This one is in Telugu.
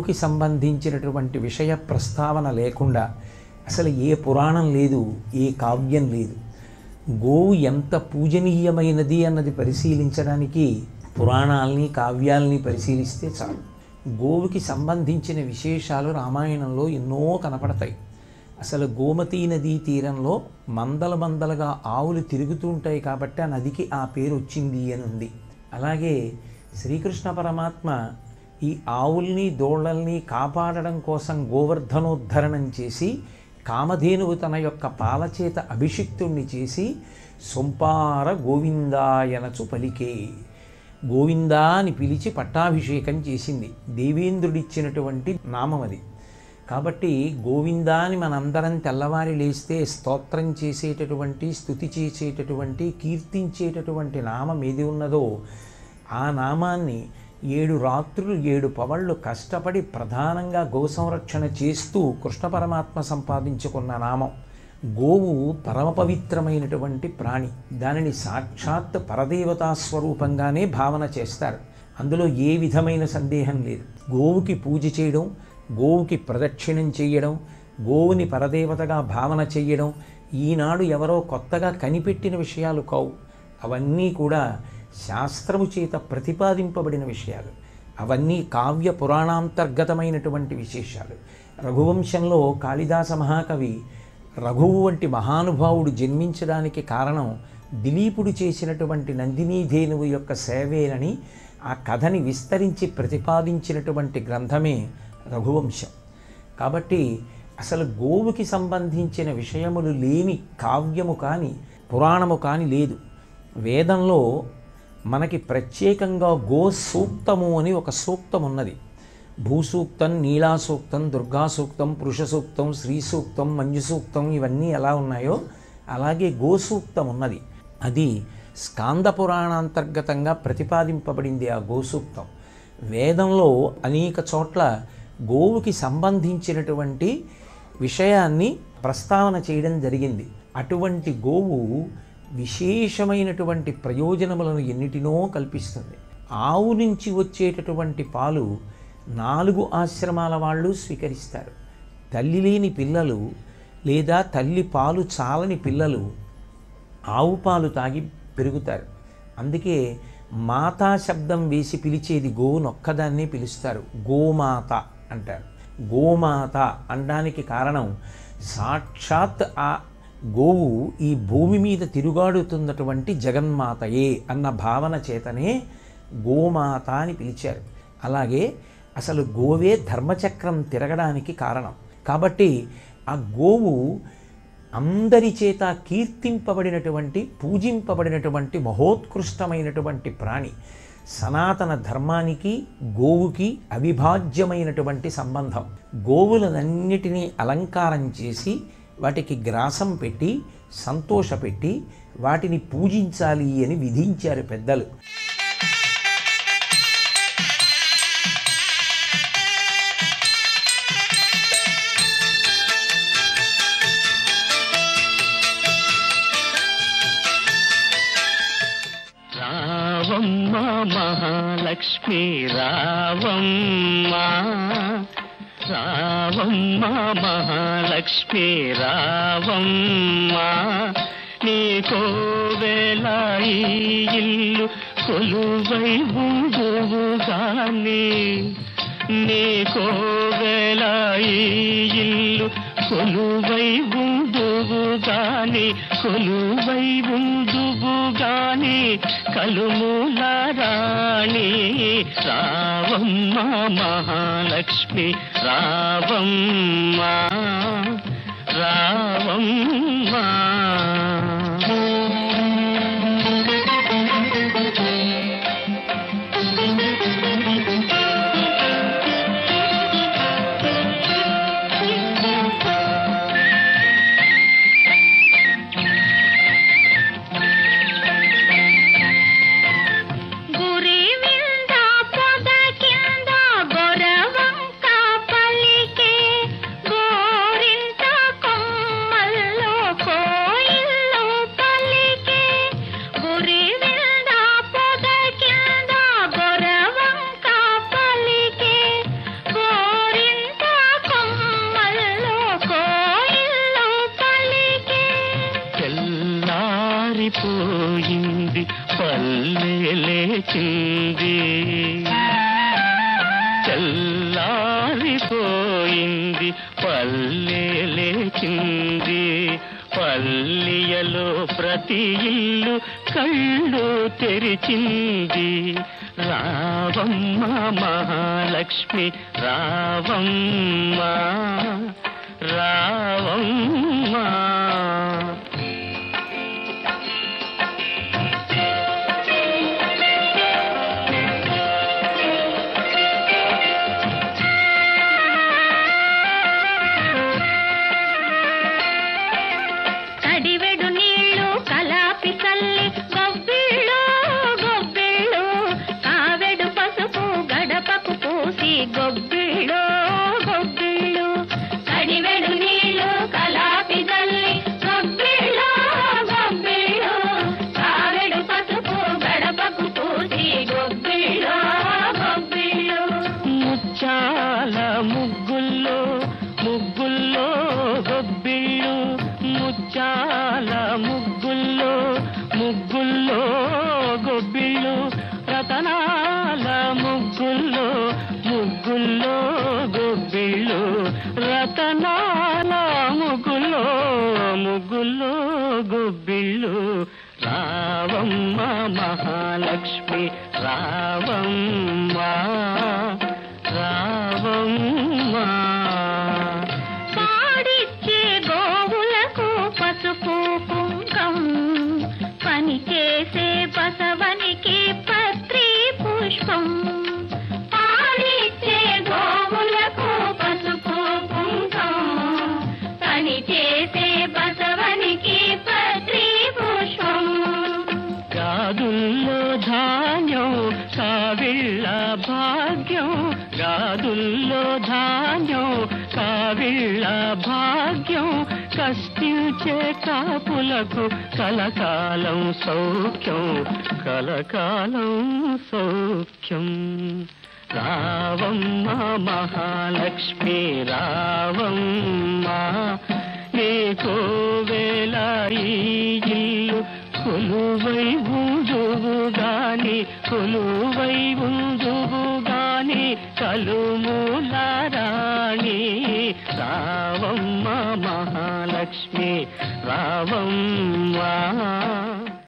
గోవుకి సంబంధించినటువంటి విషయ ప్రస్తావన లేకుండా అసలు ఏ పురాణం లేదు, ఏ కావ్యం లేదు. గోవు ఎంత పూజనీయమైనది అన్నది పరిశీలించడానికి పురాణాల్ని కావ్యాల్ని పరిశీలిస్తే చాలు. గోవుకి సంబంధించిన విశేషాలు రామాయణంలో ఎన్నో కనపడతాయి. అసలు గోమతీ నదీ తీరంలో మందలుగా ఆవులు తిరుగుతూ ఉంటాయి కాబట్టి ఆ నదికి ఆ పేరు వచ్చింది అని ఉంది. అలాగే శ్రీకృష్ణ పరమాత్మ ఈ ఆవుల్ని దూడల్ని కాపాడడం కోసం గోవర్ధనోద్ధరణం చేసి కామధేనువు తన యొక్క పాలచేత అభిషిక్తుణ్ణి చేసి సొంపార గోవిందాయనచు పలికే, గోవిందా అని పిలిచి పట్టాభిషేకం చేసింది. దేవేంద్రుడిచ్చినటువంటి నామం అది. కాబట్టి గోవిందా అని మనందరం తెల్లవారి లేస్తే స్తోత్రం చేసేటటువంటి, స్తుతి చేసేటటువంటి, కీర్తించేటటువంటి నామం ఏది ఉన్నదో ఆ నామాన్ని 7 రాత్రులు 7 పవళ్ళు కష్టపడి ప్రధానంగా గో సంరక్షణ చేస్తూ కృష్ణ పరమాత్మ సంపాదించుకున్న నామం. గోవు పరమ పవిత్రమైనటువంటి ప్రాణి. దానిని సాక్షాత్ పరదేవతా స్వరూపంగానే భావన చేస్తారు. అందులో ఏ విధమైన సందేహం లేదు. గోవుకి పూజ చేయడం, గోవుకి ప్రదక్షిణం చేయడం, గోవుని పరదేవతగా భావన చెయ్యడం ఈనాడు ఎవరో కొత్తగా కనిపెట్టిన విషయాలు కావు. అవన్నీ కూడా శాస్త్రము చేత ప్రతిపాదింపబడిన విషయాలు. అవన్నీ కావ్య పురాణాంతర్గతమైనటువంటి విశేషాలు. రఘువంశంలో కాళిదాస మహాకవి రఘువు వంటి మహానుభావుడు జన్మించడానికి కారణం దిలీపుడు చేసినటువంటి నందినీధేనువు యొక్క సేవేలని ఆ కథని విస్తరించి ప్రతిపాదించినటువంటి గ్రంథమే రఘువంశం. కాబట్టి అసలు గోవుకి సంబంధించిన విషయములు లేని కావ్యము కానీ పురాణము కానీ లేదు. వేదంలో మనకి ప్రత్యేకంగా గో సూక్తము అని ఒక సూక్తం ఉన్నది. భూసూక్తం, నీలా సూక్తం, దుర్గా సూక్తం, పురుష సూక్తం, శ్రీ సూక్తం, మంజు సూక్తం ఇవన్నీ ఎలా ఉన్నాయో అలాగే గో సూక్తం ఉన్నది. అది స్కాంద పురాణాంతర్గతంగా ప్రతిపాదింపబడింది ఆ గోసూక్తం. వేదంలో అనేక చోట్ల గోవుకి సంబంధించినటువంటి విషయాన్ని ప్రస్తావన చేయడం జరిగింది. అటువంటి గోవు విశేషమైనటువంటి ప్రయోజనములను ఎన్నిటినో కల్పిస్తుంది. ఆవు నుంచి వచ్చేటటువంటి పాలు 4 ఆశ్రమాల వాళ్ళు స్వీకరిస్తారు. తల్లి లేని పిల్లలు లేదా తల్లి పాలు చాలని పిల్లలు ఆవు పాలు తాగి పెరుగుతారు. అందుకే మాతా శబ్దం వేసి పిలిచేది గోవునొక్కదాన్నే పిలుస్తారు, గోమాత అంటారు. గోమాత అనడానికి కారణం సాక్షాత్ ఆ గోవు ఈ భూమి మీద తిరుగాడుతున్నటువంటి జగన్మాతయే అన్న భావన చేతనే గోమాత అని పిలిచారు. అలాగే అసలు గోవే ధర్మచక్రం తిరగడానికి కారణం. కాబట్టి ఆ గోవు అందరి చేత కీర్తింపబడినటువంటి, పూజింపబడినటువంటి మహోత్కృష్టమైనటువంటి ప్రాణి. సనాతన ధర్మానికి గోవుకి అవిభాజ్యమైనటువంటి సంబంధం. గోవులనన్నిటినీ అలంకారం చేసి వాటికి గ్రాసం పెట్టి సంతోషపెట్టి వాటిని పూజించాలి అని విధించారు పెద్దలు. రావమ్మ మహాలక్ష్మి రావమ్మ, రావమ్మ మహాలక్ష్మి రావమ్మ, నీకోవేళ ఈ ఇల్లు కొలువై ఉందువుగాని, నీకోవేళ ఈ ఇల్లు కొలువై ఉందువుగాని, కొలువై ఉందువుగాని కలుమూల రాణి రావమ్మ మహాలక్ష్మి రావమ్మ, రావమ్మ. గోరింట లేచింది, తెల్లారిపోయింది, పల్లె లేచింది. పల్లియలో ప్రతి ఇల్లు కళ్ళు తెరిచింది. రావమ్మ మహాలక్ష్మి రావమ్మ, రావమ్మ. గొబ్బిళ్ళు గొబ్బిళ్ళు కడివెడు నీళ్ళు కలాపి జల్లి గొబ్బిళ్ళు గొబ్బిళ్ళు కావెడు పసుపు గడపకు పూసి గొబ్బిళ్ళు గొబ్బిళ్ళు. ముచ్చాల ముగ్గుల్లో ముగ్గుల్లో గొబ్బిళ్ళు, ముచ్చాల ముగ్గుల్లో ముగ్గుల్లో గొబ్బిళ్ళు, రతనాల ముగ్గుల్లో ముగ్గుల్లో గొబ్బిళ్ళు, రతనాల ముగ్గుల్లో ముగ్గుల్లో గొబ్బిళ్ళు. రావమ్మ మహాలక్ష్మి రావమ్మ, రావమ్మ. పాడిచ్చే గోవులకు పసుపు కుంకం, పని చేసే బసవనికి పత్రి పుష్పం. పాడిచ్చే గోవులకు పసుపు కుంకం, పని చేసే బసవనికి పత్రి పుష్పం. గాదుల్లో ధాన్యం కావిళ్ళ భాగ్యం, గాదుల్లో ధాన్యం కావిళ్ళ భాగ్యం. కష్టించే కాపులకు కలకాలం సౌఖ్యం, కలకాలం సౌఖ్యం. రావమ్మ మహాలక్ష్మి రావమ్మ, నీకో వేళ ఈ ఇల్లు కొలువై ఉందువు గాని, కొలువై ఉందువు గాని కలుమూల రాణి. రావమ్మ మహాలక్ష్మి రావమ్మ.